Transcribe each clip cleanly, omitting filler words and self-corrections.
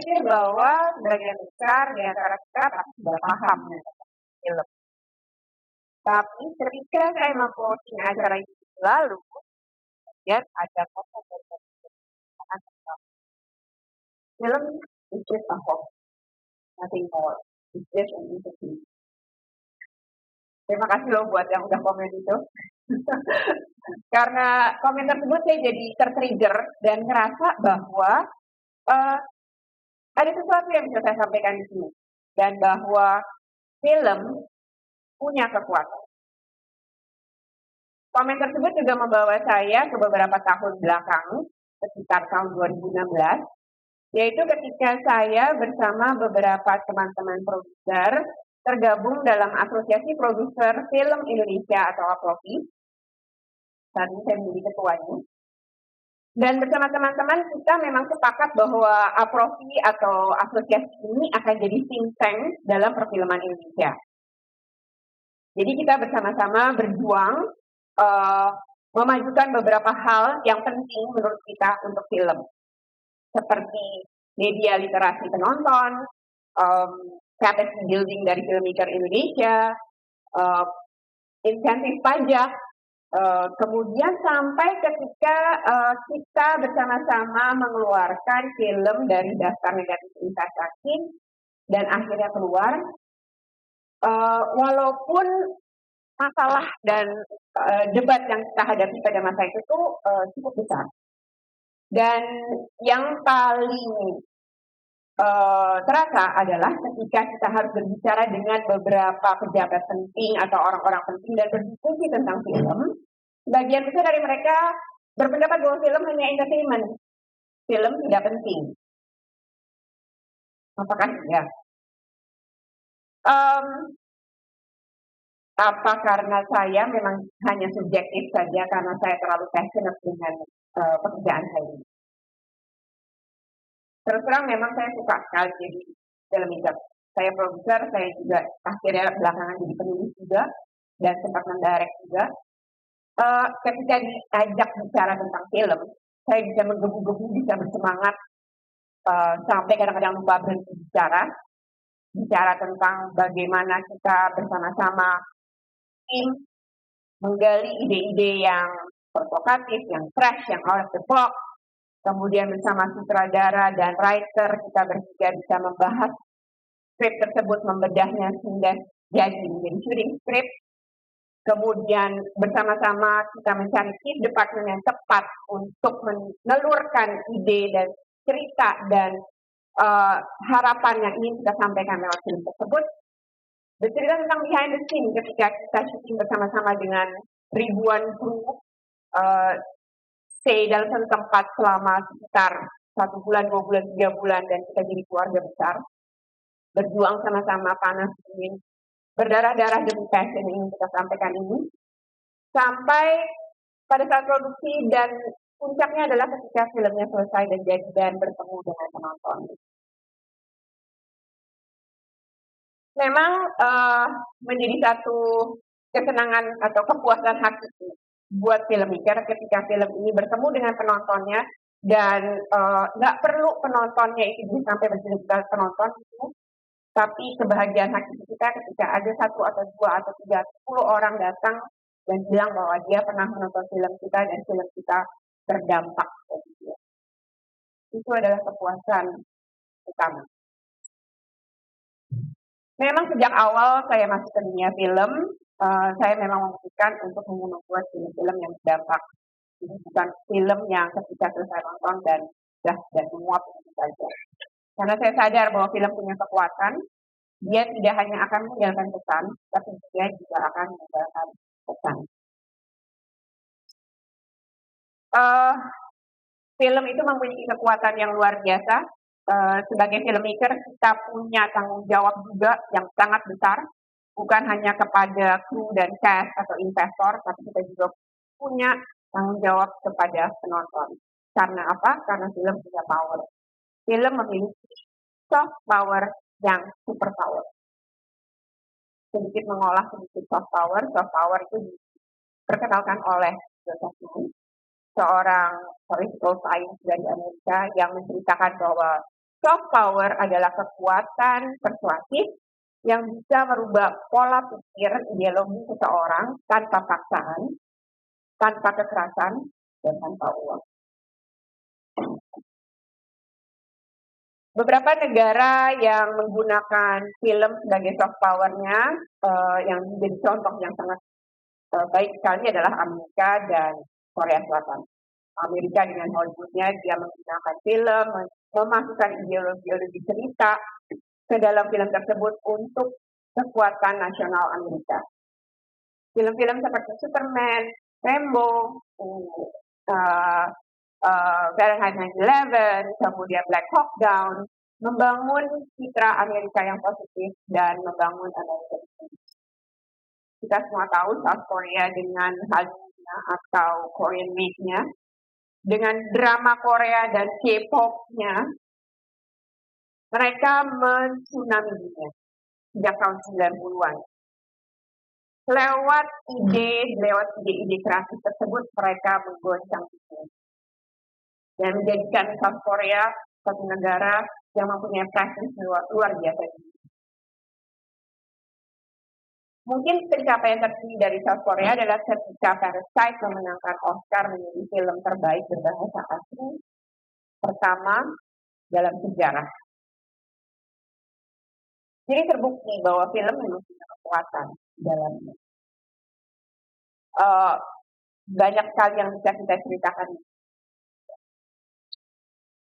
pikir bahwa sebagian besar di antara kita pasti sudah paham tentang film. Tapi ketika saya memposting acara itu lalu, kemudian ada komen dari teman tentang film is just a hoax, nothing more. It's just an entertainment. Terima kasih loh buat yang udah komen itu. Karena komen tersebut saya jadi tertrigger dan ngerasa bahwa ada sesuatu yang bisa saya sampaikan di sini. Dan bahwa film punya kekuatan. Komen tersebut juga membawa saya ke beberapa tahun belakang, sekitar tahun 2016, yaitu ketika saya bersama beberapa teman-teman produser tergabung dalam Asosiasi Produser Film Indonesia atau APROFI. Saat ini saya menjadi ketuanya. Dan bersama teman-teman kita memang sepakat bahwa APROFI atau asosiasi ini akan jadi think tank dalam perfilman Indonesia. Jadi kita bersama-sama berjuang memajukan beberapa hal yang penting menurut kita untuk film. Seperti media literasi penonton, capacity building dari filmmaker Indonesia, insentif pajak, kemudian sampai ketika kita bersama-sama mengeluarkan film dari daftar negatif investasi dan akhirnya keluar, walaupun masalah dan debat yang kita hadapi pada masa itu tuh cukup besar. Dan yang paling terasa adalah ketika kita harus berbicara dengan beberapa pejabat penting atau orang-orang penting dan berdiskusi tentang film, sebagian besar dari mereka berpendapat bahwa film hanya entertainment, film tidak penting. Apakah iya? Apa karena saya memang hanya subjektif saja karena saya terlalu passionate dengan pekerjaan saya ini? Terus terang memang saya suka sekali jadi filmmaker. Saya produser, saya juga akhirnya belakangan jadi penulis juga dan sempat mendirect juga. Ketika diajak bicara tentang film, saya bisa menggebu-gebu, bisa bersemangat sampai kadang-kadang lupa berhenti bicara tentang bagaimana kita bersama-sama tim menggali ide-ide yang provokatif, yang fresh, yang out of the box. Kemudian bersama sutradara dan writer kita bertiga bisa membahas skrip tersebut, membedahnya sehingga jadi menjadi shooting script. Kemudian bersama-sama kita mencari chief department yang tepat untuk menelurkan ide dan cerita dan harapan yang ingin kita sampaikan lewat film tersebut. Bercerita tentang behind the scene ketika kita syuting bersama-sama dengan ribuan kru, stay dalam satu tempat selama sekitar 1 bulan, 2 bulan, 3 bulan, dan kita jadi keluarga besar. Berjuang sama-sama panas dingin, berdarah-darah demi passion yang ingin kita sampaikan ini. Sampai pada saat produksi dan puncaknya adalah ketika filmnya selesai dan jadi dan bertemu dengan penonton. Memang menjadi satu kesenangan atau kepuasan hati buat filmmaker ketika film ini bertemu dengan penontonnya dan nggak perlu penontonnya itu bisa sampai berjuta penonton itu, tapi kebahagiaan hati kita ketika ada 1 atau 2 atau 3, 10 orang datang dan bilang bahwa dia pernah menonton film kita dan film kita berdampak bagi dia. Itu adalah kepuasan utama. Memang sejak awal saya masuk ke dunia film, saya memang memutuskan untuk membuat film-film yang berdampak. Jadi bukan film yang ketika selesai nonton dan menguap saja. Karena saya sadar bahwa film punya kekuatan, dia tidak hanya akan meninggalkan pesan, tapi dia juga akan meninggalkan pesan. Film itu mempunyai kekuatan yang luar biasa. Sebagai filmmaker kita punya tanggung jawab juga yang sangat besar, bukan hanya kepada kru dan cast atau investor, tapi kita juga punya tanggung jawab kepada penonton. Karena apa? Karena film punya power. Film memiliki soft power yang super power. Sedikit mengolah sedikit soft power itu diperkenalkan oleh Joseph Nye, seorang political science dari Amerika yang menceritakan bahwa Soft power adalah kekuatan persuasif yang bisa merubah pola pikir ideologi seseorang tanpa paksaan, tanpa kekerasan, dan tanpa uang. Beberapa negara yang menggunakan film sebagai soft power-nya, yang menjadi contoh yang sangat baik sekali adalah Amerika dan Korea Selatan. Amerika dengan Hollywood-nya, dia menggunakan film, memasukkan ideologi cerita ke dalam film tersebut untuk kekuatan nasional Amerika. Film-film seperti Superman, Rambo, Fahrenheit 9/11, kemudian Black Hawk Down, membangun citra Amerika yang positif dan membangun Amerika. Kita semua tahu South Korea dengan Hallyu atau Korean Maid-nya, dengan drama Korea dan K-pop-nya, mereka mentsunami dunia sejak tahun 90-an. Lewat ide-ide kreatif tersebut, mereka menggoncang dunia dan menjadikan South Korea satu negara yang mempunyai presence luar biasa. Mungkin pencapaian tertinggi dari South Korea adalah ketika Parasite memenangkan Oscar menjadi film terbaik berbahasa asing pertama dalam sejarah. Jadi terbukti bahwa film memiliki kekuatan dalamnya. Banyak sekali yang bisa kita ceritakan.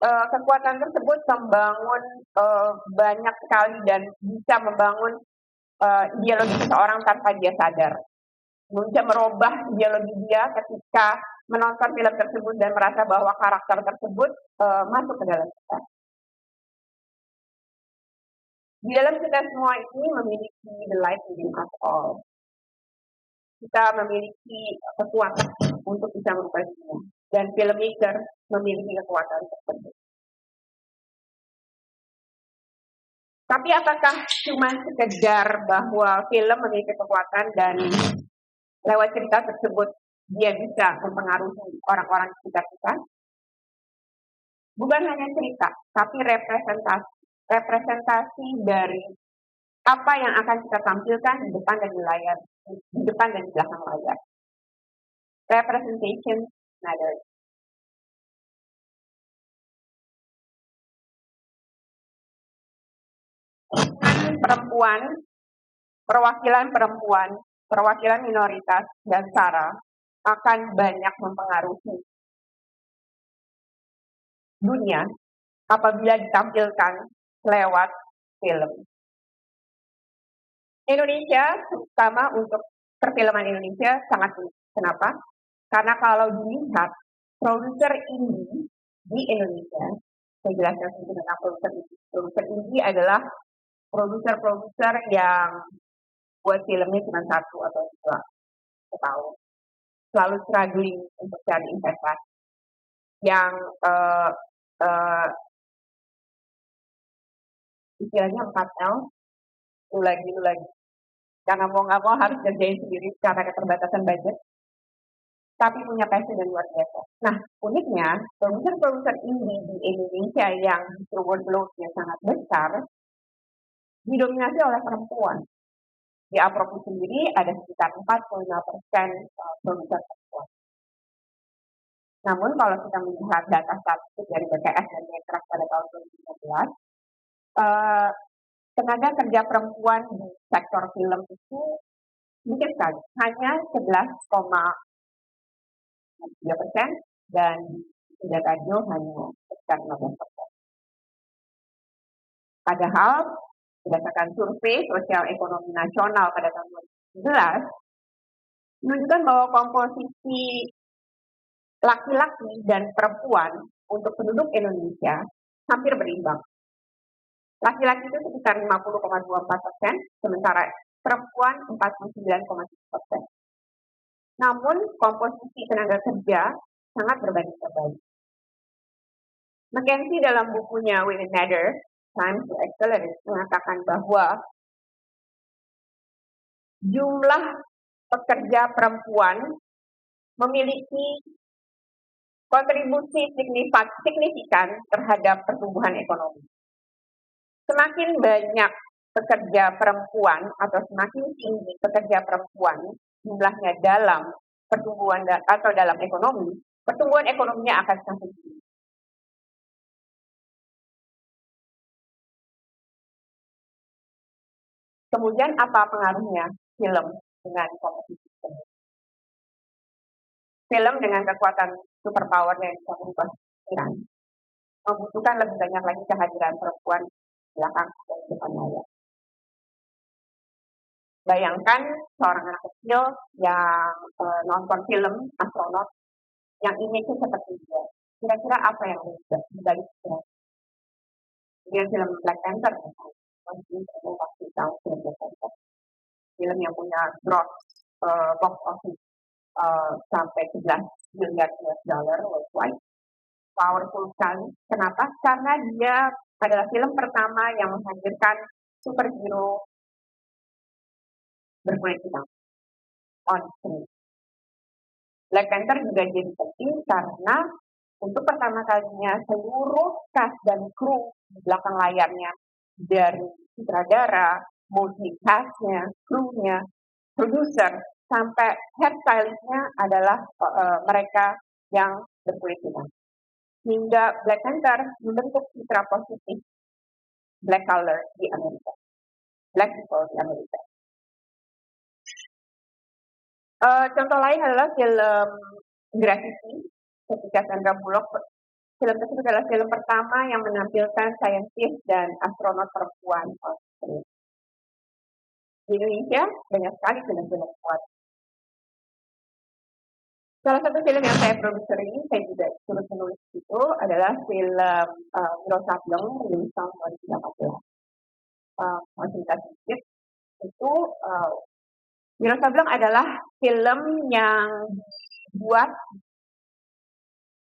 Kekuatan tersebut membangun banyak sekali dan bisa membangun ideologi seseorang tanpa dia sadar. Bisa merubah ideologi dia ketika menonton film tersebut dan merasa bahwa karakter tersebut masuk ke dalam kita. Di dalam kita semua ini memiliki the light within us all. Kita memiliki kekuatan untuk bisa merubah dunia. Dan filmmaker memiliki kekuatan tersebut. Tapi apakah cuma sekedar bahwa film memiliki kekuatan dan lewat cerita tersebut dia bisa mempengaruhi orang-orang di sekitar kita? Bukan hanya cerita, tapi representasi dari apa yang akan kita tampilkan di depan dan di layar, di depan dan di belakang layar. Representation matters. Perempuan, perwakilan perempuan, perwakilan minoritas, dan SARA akan banyak mempengaruhi dunia apabila ditampilkan lewat film. Indonesia, terutama untuk perfilman Indonesia, sangat unik. Kenapa? Karena kalau dilihat produser indie di Indonesia, saya jelaskan sedikit tentang produser indie. Produser indie adalah produser-produser yang buat filmnya cuma satu atau dua setahun, selalu struggling untuk cari investasi. Yang istilahnya 4L, lu lagi. Karena mau nggak mau harus kerjain sendiri karena keterbatasan budget, tapi punya passion yang luar biasa. Nah, uniknya, produser-produser indie di Indonesia yang workload-nya sangat besar, didominasi oleh perempuan. Di Apropi sendiri ada sekitar 45% produser perempuan. Namun kalau kita melihat data statistik dari BPS dan Metrak pada tahun 2015, tenaga kerja perempuan di sektor film itu sedikit sekali, hanya 11,3% dan di radio hanya sekitar 15%. Padahal berdasarkan survei sosial ekonomi nasional pada tahun 2011 menunjukkan bahwa komposisi laki-laki dan perempuan untuk penduduk Indonesia hampir berimbang. Laki-laki itu sekitar 50,24%, sementara perempuan 49,7%. Namun komposisi tenaga kerja sangat berbanding terbalik. McKinsey dalam bukunya Women Matter, Time to Accelerate mengatakan bahwa jumlah pekerja perempuan memiliki kontribusi signifikan terhadap pertumbuhan ekonomi. Semakin banyak pekerja perempuan atau semakin tinggi pekerja perempuan jumlahnya dalam pertumbuhan atau dalam ekonomi, pertumbuhan ekonominya akan semakin tinggi. Kemudian apa pengaruhnya film dengan kompetisi tersebut? Film dengan kekuatan superpower yang bisa berubah pikiran membutuhkan lebih banyak lagi kehadiran perempuan di belakang dan di depan layar. Bayangkan seorang anak kecil yang nonton film astronot yang image-nya seperti dia. Kira-kira apa yang dibalik pikiran? Dengan film Black Panther, mungkin kamu pasti tahu film Black Panther. Film yang punya gross box office sampai 11 miliar US dollar worldwide. Powerful sekali. Kenapa? Karena dia adalah film pertama yang menghadirkan superhero berkulit hitam on screen. Black Panther juga jadi penting karena untuk pertama kalinya seluruh cast dan kru di belakang layarnya dari sutradara, motion cast-nya, krunya, produser, sampai hairstylist-nya adalah mereka yang berkulit hitam. Hingga Black Panther membentuk citra positif black color di Amerika, black people di Amerika. Contoh lain adalah film Gravity ketika Sandra Bullock. Film tersebut adalah film pertama yang menampilkan saintis dan astronot perempuan. Di Indonesia banyak sekali film-film kuat. Salah satu film yang saya produseri, saya juga turut menulis itu adalah film Wiro Sableng rilis tahun 2018. Cerita sedikit itu Wiro Sableng adalah film yang dibuat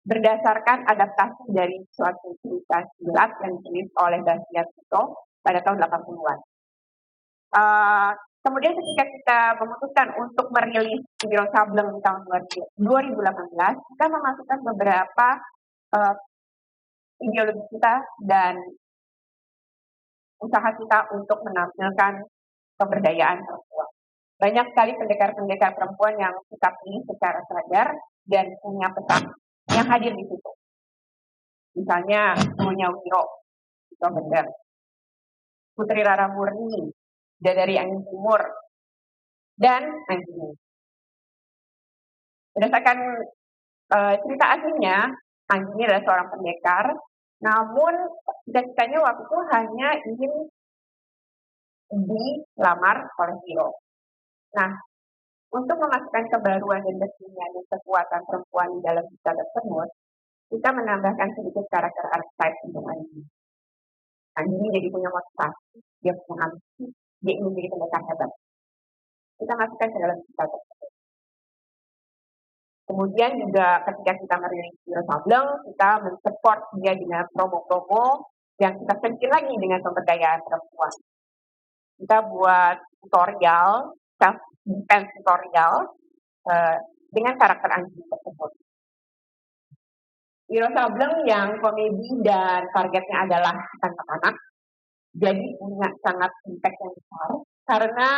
berdasarkan adaptasi dari suatu cerita silat yang ditulis oleh Bastian Tito pada tahun 80-an. Kemudian ketika kita memutuskan untuk merilis Wiro Sableng di tahun 2018, kita memasukkan beberapa ideologi kita dan usaha kita untuk menampilkan pemberdayaan perempuan. Banyak sekali pendekar-pendekar perempuan yang sikap ini secara sadar dan punya pesan yang hadir di situ. Misalnya Munya Wiro, Wiro Bener, Putri Rara Murni, dari Angin Timur, dan Anjing. Berdasarkan cerita aslinya, Anjing adalah seorang pendekar, namun cita-citanya waktu itu hanya ingin dilamar oleh Wiro. Nah, untuk memasukkan kebaruan dan kesenian dan kekuatan perempuan di dalam cerita tersebut, kita menambahkan sedikit karakter archetype untuk Anjing. Anjing jadi punya motivasi, dia punya ambisi, dia ingin menjadi pendekar hebat. Kita masukkan ke dalam cerita tersebut. Kemudian juga ketika kita merilis Wiro Sableng, kita mensupport dia dengan promo-promo yang kita sentuh lagi dengan pemberdayaan perempuan. Kita buat tutorial, self-defense tutorial dengan karakter Anjing tersebut. Wiro Sableng yang komedi dan targetnya adalah anak-anak, jadi punya sangat impact yang besar karena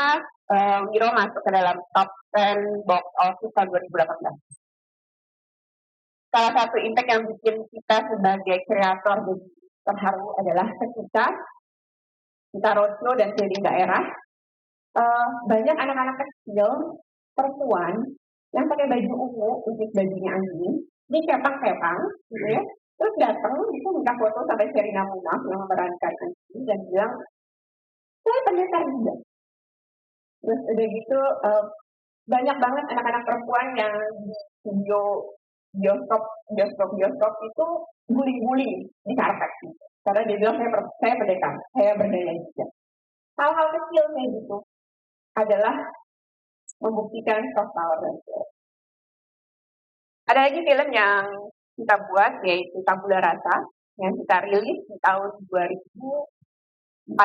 Wiro masuk ke dalam top 10 box office tahun 2018. Salah satu impact yang bikin kita sebagai kreator jadi terharu adalah ketika kita roadshow dan keliling daerah, banyak anak-anak kecil perempuan yang pakai baju ungu, which is bajunya Anjing, dikepang-kepang, gitu ya. Terus datang, itu minta foto sampai Sherina Munaf yang memerankan Anjing dan bilang, saya pendekar juga. Terus udah gitu, banyak banget anak-anak perempuan yang di studio bioskop itu guling-guling di karpet gitu. Karena dia bilang saya pendekar, saya berdaya juga. Hal-hal kecil kayak gitu adalah membuktikan soft power dan skill. Ada lagi film yang kita buat yaitu Tabula Rasa yang kita rilis di tahun 2014.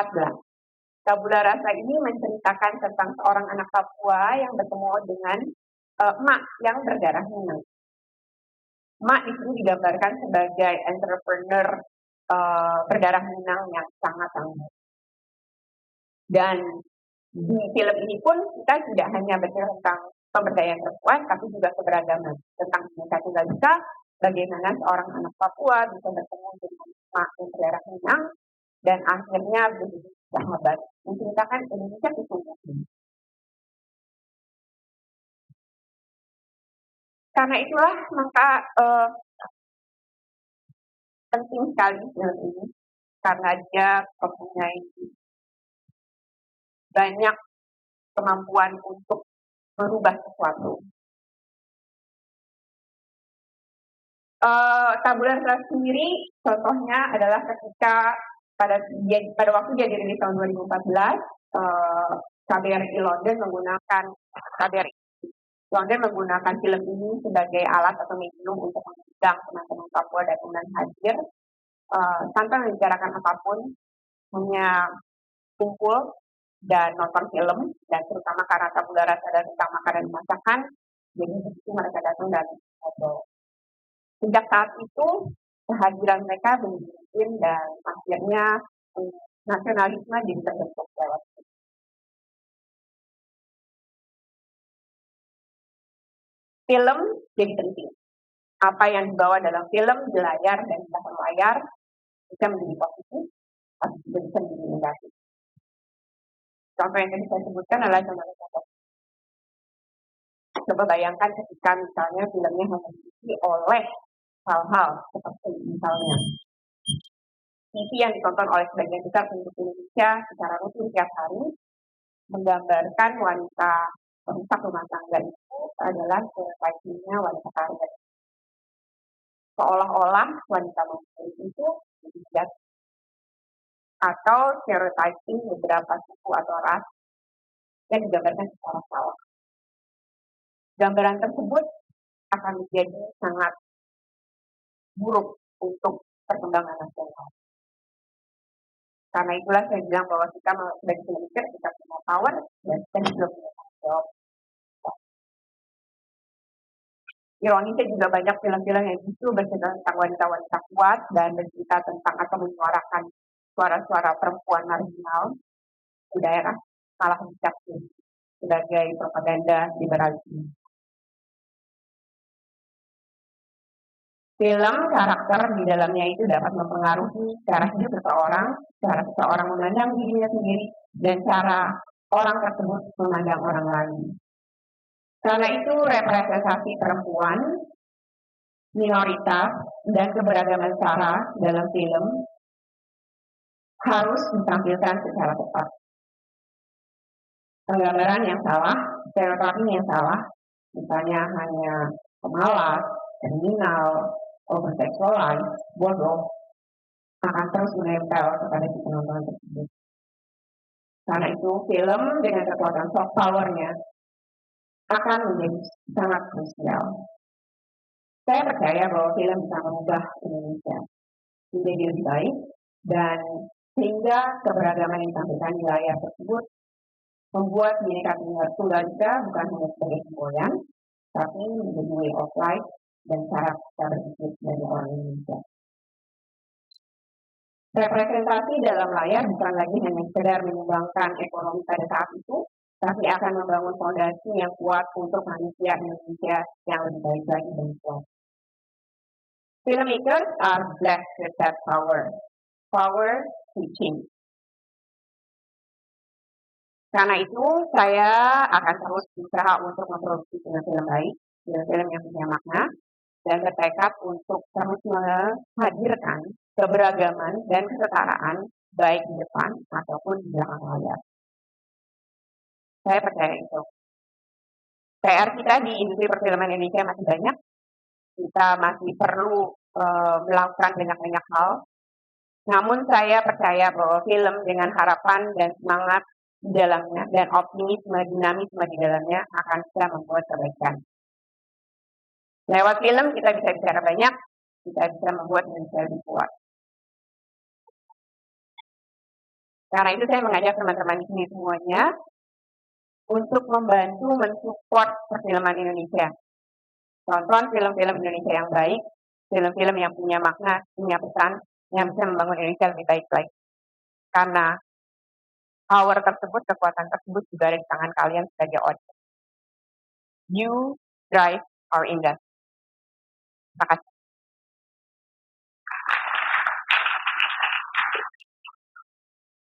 Tabula Rasa ini menceritakan tentang seorang anak Papua yang bertemu dengan emak yang berdarah Minang. Emak di sini digambarkan sebagai entrepreneur berdarah Minang yang sangat sangat. Dan di film ini pun kita tidak hanya bercerita tentang pemberdayaan perempuan, tapi juga keberagaman tentang Bhinneka Tunggal Ika, bagaimana seorang anak Papua bisa bertemu dengan emak dan berdarah Minang, dan akhirnya begitu sahabat menceritakan Indonesia sesungguhnya. Karena itulah maka penting sekali film ini karena dia mempunyai banyak kemampuan untuk merubah sesuatu. Tabula Rasa sendiri contohnya adalah ketika pada waktu dia dirilis tahun 2014, KBRI London menggunakan film ini sebagai alat atau medium untuk mengundang teman-teman Papua dan teman hadir tanpa membicarakan apapun, hanya kumpul dan nonton film, dan terutama karena Tabula Rasa dan tentang makanan dan masakan, jadi begitu mereka datang dan ngobrol. Sejak saat itu kehadiran mereka benar dan akhirnya nasionalisme jadi terbentuk lewat film jadi penting. Apa yang dibawa dalam film di layar dan di belakang layar bisa menjadi positif, tapi juga bisa menjadi negatif. Contoh yang tadi saya sebutkan adalah contoh. Coba bayangkan ketika misalnya filmnya hanya diisi oleh hal-hal seperti misalnya TV yang ditonton oleh sebagian besar penduduk Indonesia secara rutin setiap hari menggambarkan wanita perusak rumah tangga itu adalah stereotipnya wanita karir. Seolah-olah wanita mandiri itu tidak, atau stereotyping beberapa suku atau ras yang digambarkan secara salah. Gambaran tersebut akan menjadi sangat buruk untuk perkembangan nasional. Karena itulah saya bilang bahwa kita sebagai filmmaker kita punya power dan kita juga punya tanggung jawab. Ironisnya juga banyak film-film yang justru bercerita tentang wanita-wanita kuat dan bercerita tentang atau menyuarakan suara-suara perempuan marginal di daerah malah dicap sebagai propaganda liberalisme. Film karakter di dalamnya itu dapat mempengaruhi cara hidup seseorang, cara seseorang memandang dirinya sendiri, dan cara orang tersebut memandang orang lain. Karena itu representasi perempuan, minoritas, dan keberagaman cara dalam film harus ditampilkan secara tepat. Penggambaran yang salah, stereotiping yang salah, misalnya hanya pemalas, kriminal, oversexualize, bodoh, akan terus menempel kepada si penonton tersebut. Karena itu film dengan kekuatan soft power-nya akan menjadi sangat krusial. Saya percaya bahwa film bisa mengubah Indonesia menjadi lebih baik, dan sehingga keberagaman yang ditampilkan di layar tersebut membuat Bhinneka Tunggal Ika bukan hanya sebagai semboyan, tapi menjadi way of life dan cara kita berpikir dari orang Indonesia. Representasi dalam layar bukan lagi hanya sekedar menyumbangkan ekonomi pada saat itu, tapi akan membangun fondasi yang kuat untuk manusia Indonesia yang lebih baik lagi dan kuat. Filmmakers are blessed with that power to change. Karena itu, saya akan terus berusaha untuk memproduksi film-film baik, film-film yang punya makna, dan bertekad untuk terus menghadirkan keberagaman dan kesetaraan baik di depan ataupun di belakang layar. Saya percaya itu. PR kita di industri perfilman Indonesia masih banyak. Kita masih perlu melakukan banyak hal. Namun saya percaya bahwa film dengan harapan dan semangat di dalamnya dan optimisme, dinamisme di dalamnya akan bisa membuat kebaikan. Lewat film kita bisa bicara banyak, kita bisa membuat Indonesia lebih kuat. Karena itu saya mengajak teman-teman di sini semuanya untuk membantu mensupport perfilman Indonesia. Tonton film-film Indonesia yang baik, film-film yang punya makna, punya pesan, yang bisa membangun Indonesia lebih baik lagi. Karena power tersebut, kekuatan tersebut juga ada di tangan kalian sebagai audiens. You drive our industry. Terima kasih.